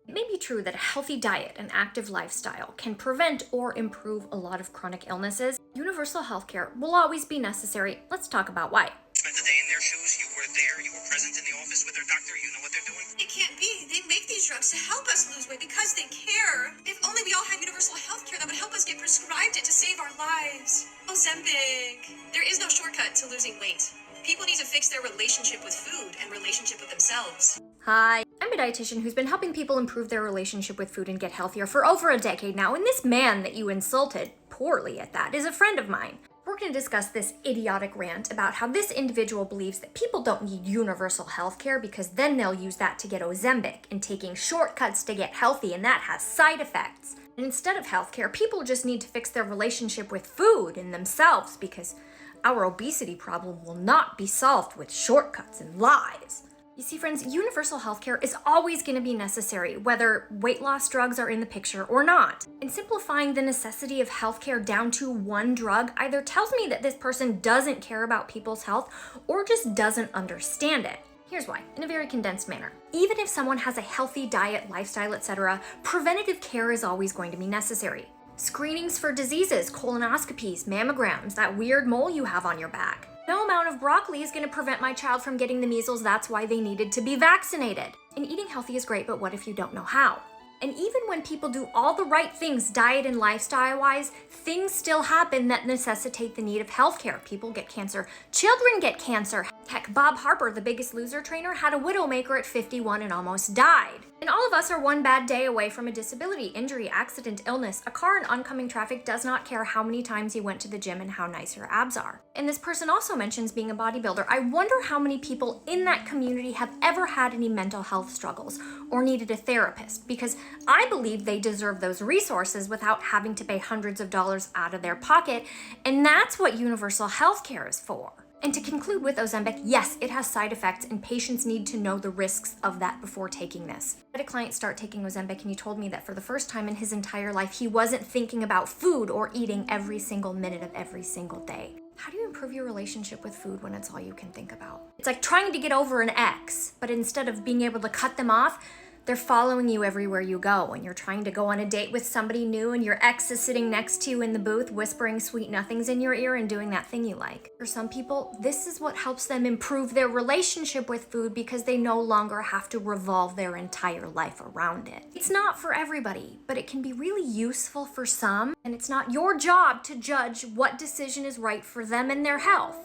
It may be true that a healthy diet and active lifestyle can prevent or improve a lot of chronic illnesses. Universal healthcare will always be necessary. Let's talk about why. Spent the day in their shoes. You were there. You were present in the office with their doctor. You know what they're doing. It can't be. They make these drugs to help us lose weight because they care. If only we all had universal health care that would help us get prescribed it to save our lives. Ozempic. There is no shortcut to losing weight. People need to fix their relationship with food and relationship with themselves. Hi, I'm a dietitian who's been helping people improve their relationship with food and get healthier for over a decade now, and this man that you insulted, poorly at that, is a friend of mine. We're going to discuss this idiotic rant about how this individual believes that people don't need universal health care because then they'll use that to get Ozempic and taking shortcuts to get healthy, and that has side effects. And instead of health care, people just need to fix their relationship with food and themselves because our obesity problem will not be solved with shortcuts and lies. You see, friends, universal healthcare is always going to be necessary, whether weight loss drugs are in the picture or not. And simplifying the necessity of healthcare down to one drug either tells me that this person doesn't care about people's health or just doesn't understand it. Here's why, in a very condensed manner. Even if someone has a healthy diet, lifestyle, etc., preventative care is always going to be necessary. Screenings for diseases, colonoscopies, mammograms, that weird mole you have on your back. No amount of broccoli is going to prevent my child from getting the measles. That's why they needed to be vaccinated. And eating healthy is great, but what if you don't know how? And even when people do all the right things, diet and lifestyle-wise, things still happen that necessitate the need of healthcare. People get cancer. Children get cancer. Heck, Bob Harper, the Biggest Loser trainer, had a widowmaker at 51 and almost died. And all of us are one bad day away from a disability, injury, accident, illness. A car in oncoming traffic does not care how many times you went to the gym and how nice your abs are. And this person also mentions being a bodybuilder. I wonder how many people in that community have ever had any mental health struggles or needed a therapist, because I believe they deserve those resources without having to pay hundreds of dollars out of their pocket, and that's what universal health care is for. And to conclude with Ozempic, yes, it has side effects and patients need to know the risks of that before taking this. I had a client start taking Ozempic and he told me that for the first time in his entire life, he wasn't thinking about food or eating every single minute of every single day. How do you improve your relationship with food when it's all you can think about? It's like trying to get over an ex, but instead of being able to cut them off, they're following you everywhere you go, and you're trying to go on a date with somebody new and your ex is sitting next to you in the booth whispering sweet nothings in your ear and doing that thing you like. For some people, this is what helps them improve their relationship with food because they no longer have to revolve their entire life around it. It's not for everybody, but it can be really useful for some, and it's not your job to judge what decision is right for them and their health.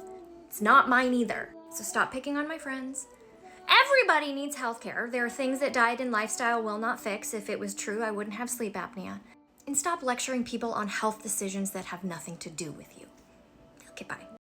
It's not mine either. So stop picking on my friends. Everybody needs healthcare. There are things that diet and lifestyle will not fix. If it was true, I wouldn't have sleep apnea. And stop lecturing people on health decisions that have nothing to do with you. Okay, bye.